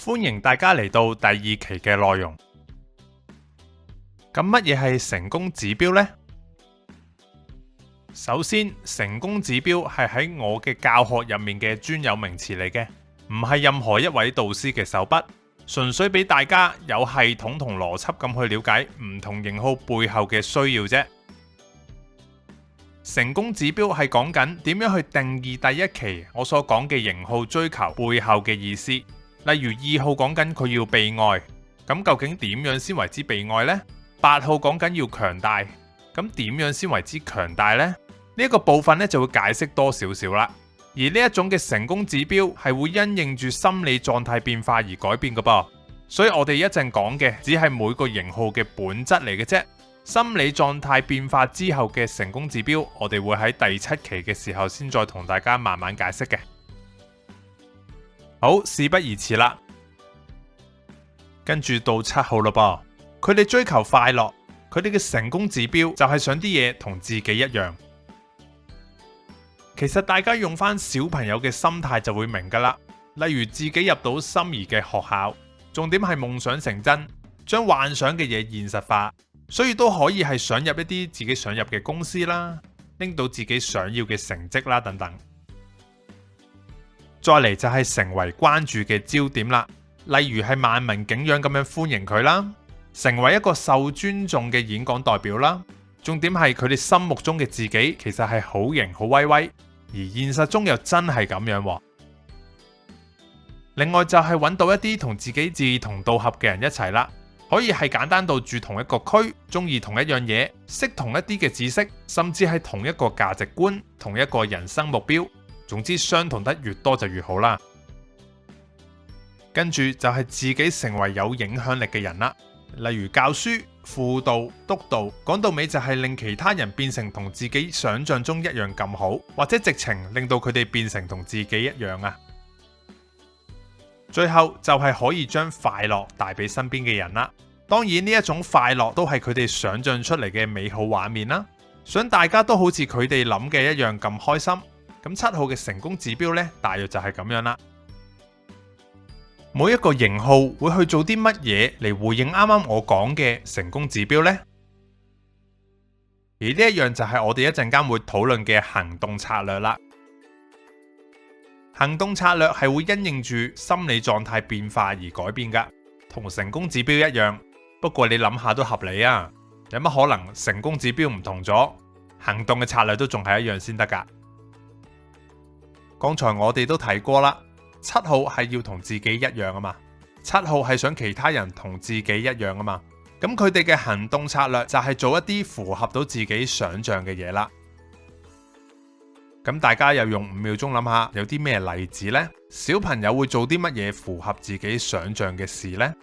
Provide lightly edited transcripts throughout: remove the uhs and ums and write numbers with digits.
歡迎大家嚟到第2期嘅內容。咁乜嘢係成功指標呢？首先，成功指標係喺我嘅教學入面嘅專有名詞嚟嘅，唔係任何一位導師嘅手筆，純粹俾大家有系統同邏輯咁去了解唔同型號背後嘅需要啫。成功指標係講緊點樣去定義第1期我所講嘅型號追求背後嘅意思。例如2號講緊佢要被愛，咁究竟點樣先為之被愛呢？8號講緊要強大，咁點樣先為之強大呢？呢一個部分咧就會解釋多少少啦。而呢一種嘅成功指標係會因應住心理狀態變化而改變㗎噃，所以我哋一陣講嘅只係每個型號嘅本質嚟嘅啫。心理狀態變化之後嘅成功指標，我哋會喺第7期嘅時候先再同大家慢慢解釋嘅。好，事不宜遲啦，跟住到7號啦噃，佢哋追求快樂，佢哋嘅成功指標就係想啲嘢同自己一樣。其實大家用翻小朋友嘅心態就會明噶啦，例如自己入到心儀嘅學校，重點係夢想成真，將幻想嘅嘢現實化，所以都可以係想入一啲自己想入嘅公司啦，拎到自己想要嘅成績啦等等。再嚟就係成為關注嘅焦點啦，例如係萬民景仰咁樣歡迎佢啦，成為一個受尊重嘅演講代表啦。重點係佢哋心目中嘅自己其實係好型好威威，而現實中又真係咁樣喎。另外就係揾到一啲同自己志同道合嘅人一齊啦，可以係簡單到住同一個區，中意同一樣嘢，識同一啲嘅知識，甚至係同一個價值觀，同一個人生目標。總之相同得越多就越好啦。跟住就係自己成為有影響力嘅人啦，例如教書、輔導、督導，講到尾就係令其他人變成同自己想象中一樣咁好，或者直情令到佢哋變成同自己一樣啊。最後就係可以將快樂帶俾身邊嘅人啦。當然呢一種快樂都係佢哋想象出嚟嘅美好畫面啦，想大家都好似佢哋諗嘅一樣咁開心。咁7號嘅成功指標呢，大約就係咁樣啦。每一個型號會去做啲乜嘢嚟回應啱啱我講嘅成功指標呢？而呢一樣就係我哋一陣間會討論嘅行動策略啦。行動策略係會因應住心理狀態變化而改變噶，同成功指標一樣。不過你諗下都合理啊，有乜可能成功指標唔同咗，行動嘅策略都仲係一樣先得噶？剛才我哋都提過啦，7號係要同自己一樣啊嘛，7號係想其他人同自己一樣啊嘛，咁佢哋嘅行動策略就係做一啲符合到自己想象嘅嘢啦。咁大家又用5秒鐘諗下，有啲咩例子呢？小朋友會做啲乜嘢符合自己想象嘅事呢？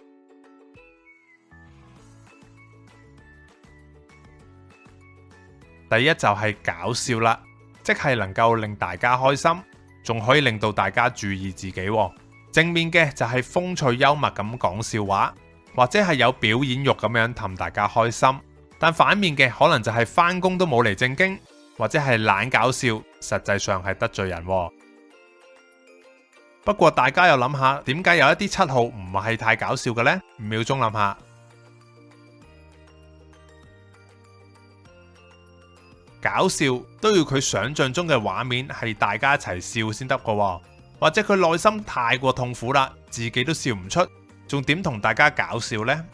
第一就係搞笑啦，即係能夠令大家開心，仲可以令到大家注意自己喎。正面嘅就係風趣幽默咁講笑話，或者係有表演欲咁樣氹大家開心。但反面嘅可能就係返工都冇嚟正經，或者係懶搞笑，實際上係得罪人喎。不過大家又諗下，點解有一啲7號唔係太搞笑嘅呢？5秒鐘諗下。搞笑都要佢想象中嘅畫面係大家一齊笑先得㗎，或者佢內心太過痛苦啦，自己都笑唔出，仲點同大家搞笑呢？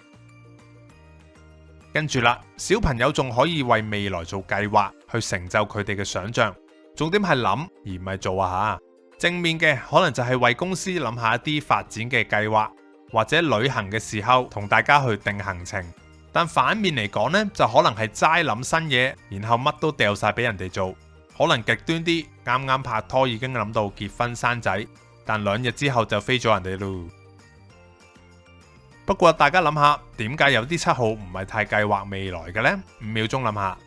跟住啦，小朋友仲可以為未來做計劃，去成就佢哋嘅想象，重點係諗而唔係做啊吓。正面嘅可能就係為公司諗下一啲發展嘅計劃，或者旅行嘅時候同大家去定行程。但反面嚟講呢，就可能係齋諗新嘢，然後乜都掉晒俾人哋做。可能極端啲，啱啱拍拖已經諗到結婚生仔，但2日之後就飛咗人哋咯。不過大家諗下，點解有啲7號唔係太計劃未來嘅呢？5秒鐘諗下。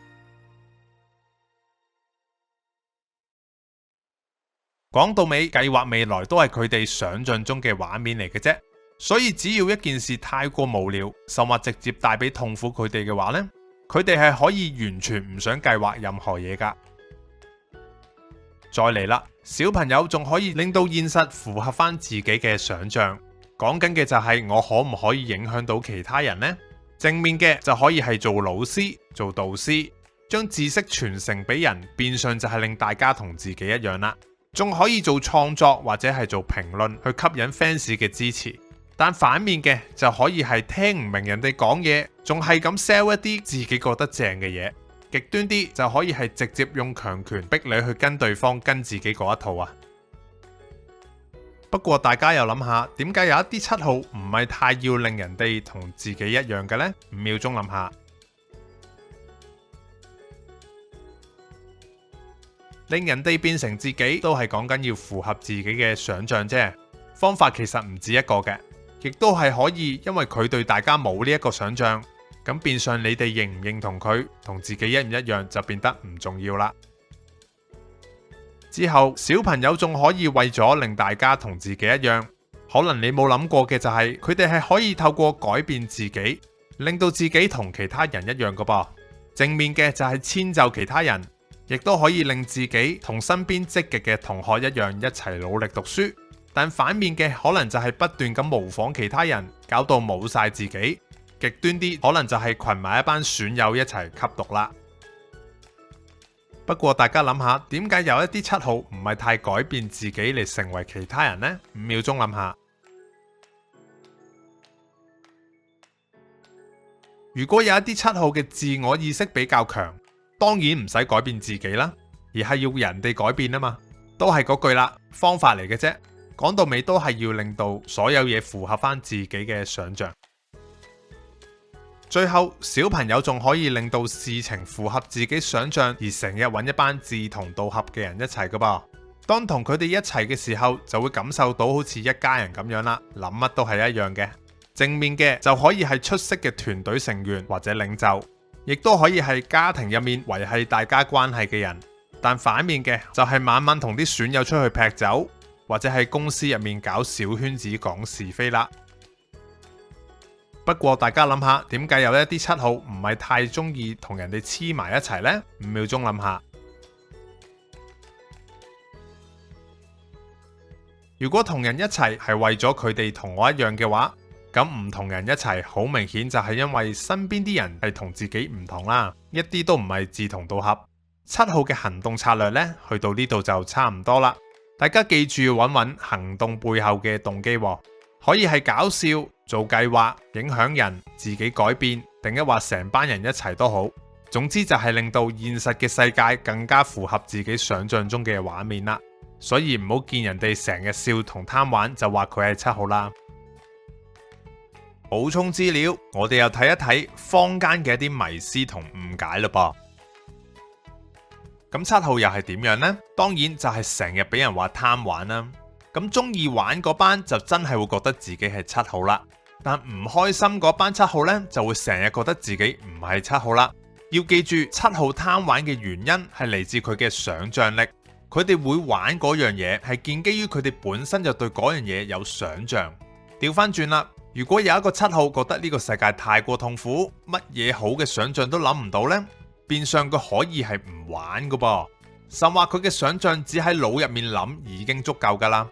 講到尾，計劃未來都係佢哋想象中嘅畫面嚟嘅啫。所以只要一件事太過無聊，甚或直接帶俾痛苦佢哋嘅話呢，佢哋係可以完全唔想計劃任何嘢噶。再嚟啦，小朋友仲可以令到現實符合翻自己嘅想象，講緊嘅就係我可唔可以影響到其他人呢？正面嘅就可以係做老師、做導師，將知識傳承俾人，變相就係令大家同自己一樣啦。仲可以做創作或者係做評論去吸引 fans 嘅支持。但反面嘅就可以係聽唔明人哋講嘢，仲係咁 sell 一啲自己覺得正嘅嘢。極端啲就可以係直接用強權逼你去跟對方跟自己嗰一套啊。不過大家又諗下，點解有一啲七號唔係太要令人哋同自己一樣嘅呢？5秒鐘諗下，令人哋變成自己都係講緊要符合自己嘅想象啫。方法其實唔止一個嘅，亦都係可以因為佢對大家冇呢一個想象，咁變相你哋認唔認同佢，同自己一唔一樣就變得唔重要啦。之後小朋友仲可以為咗令大家同自己一樣，可能你冇諗過嘅就係佢哋係可以透過改變自己，令到自己同其他人一樣噶噃。正面嘅就係遷就其他人，亦都可以令自己同身邊積極嘅同學一樣一齊努力讀書。但反面嘅可能就係不斷咁模仿其他人，搞到冇晒自己。極端啲可能就係群埋一班損友一齊吸毒啦。不過大家諗下，點解有一啲七號唔係太改變自己嚟成為其他人呢？5秒鐘諗下。如果有一啲七號嘅自我意識比較強，當然唔使改變自己啦，而係要人哋改變啊嘛。都係嗰句啦，方法嚟嘅啫。講到尾都係要令到所有嘢符合翻自己嘅想象。最後小朋友仲可以令到事情符合自己想象，而成日揾一班志同道合嘅人一齊噶噃。當同佢哋一齊嘅時候，就會感受到好似一家人咁樣啦，諗乜都係一樣嘅。正面嘅就可以係出色嘅團隊成員或者領袖，亦都可以係家庭入面維繫大家關係嘅人。但反面嘅就係晚晚同啲損友出去劈酒，或者喺公司入面搞小圈子講是非啦。不過大家諗下，點解有一啲七號唔係太中意同人哋黐埋一齊呢？5秒鐘諗下。如果同人一齊係為咗佢哋同我一樣嘅話，咁唔同人一齊好明顯就係因為身邊啲人係同自己唔同啦，一啲都唔係志同道合。七號嘅行動策略呢，去到呢度就差唔多啦。大家記住要揾揾行動背後嘅動機，可以係搞笑、做計劃、影響人、自己改變，定一話成班人一齊都好。總之就係令到現實嘅世界更加符合自己想象中嘅畫面啦。所以唔好見人哋成日笑同貪玩就話佢係七號啦。補充資料，我哋又睇一睇坊間嘅一啲迷思同誤解嘞噃。咁七號又係點樣呢？當然就係成日俾人話貪玩啦。咁中意玩嗰班就真係會覺得自己係七號啦，但唔開心嗰班七號呢，就會成日覺得自己唔係七號啦。要記住，七號貪玩嘅原因係嚟自佢嘅想象力，佢哋會玩嗰樣嘢係建基於佢哋本身就對嗰樣嘢有想象。調翻轉啦，如果有一個七號覺得呢個世界太過痛苦，乜嘢好嘅想象都諗唔到呢，變相佢可以係唔玩噶噃，甚或佢嘅想象只喺腦入面諗已經足夠噶啦。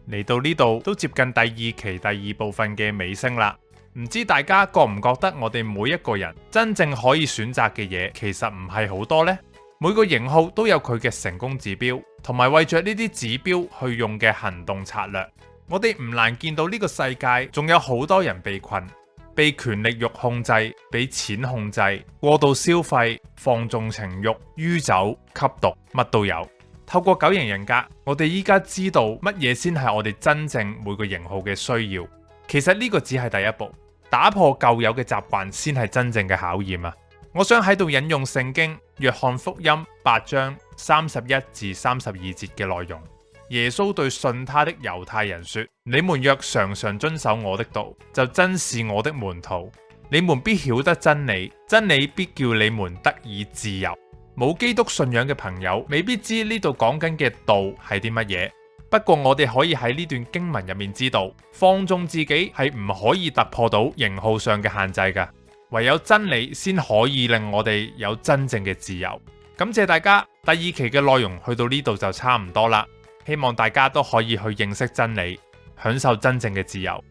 嚟到呢度都接近第二期第二部分嘅尾聲啦，唔知大家覺唔覺得我哋每一個人真正可以選擇嘅嘢其實唔係好多呢？每個型號都有佢嘅成功指標，同埋為着呢啲指標去用嘅行動策略。我哋唔難見到呢個世界仲有好多人被困，被權力慾控制，被錢控制，過度消費，放縱情慾，酗酒，吸毒，乜都有。透過9型人格，我哋依家知道乜嘢先係我哋真正每個型號嘅需要。其實呢個只係第一步，打破舊有嘅習慣先係真正嘅考驗啊！我想喺度引用聖經約翰福音8章31至32節嘅內容。耶穌對信他的猶太人說：你們若常常遵守我的道，就真是我的門徒。你們必曉得真理，真理必叫你們得以自由。冇基督信仰嘅朋友未必知呢度講緊嘅道係啲乜嘢，不過我哋可以喺呢段經文入面知道，放縱自己係唔可以突破到型號上嘅限制㗎，唯有真理先可以令我哋有真正嘅自由。感謝大家，第2期嘅內容去到呢度就差唔多啦，希望大家都可以去認識真理，享受真正嘅自由。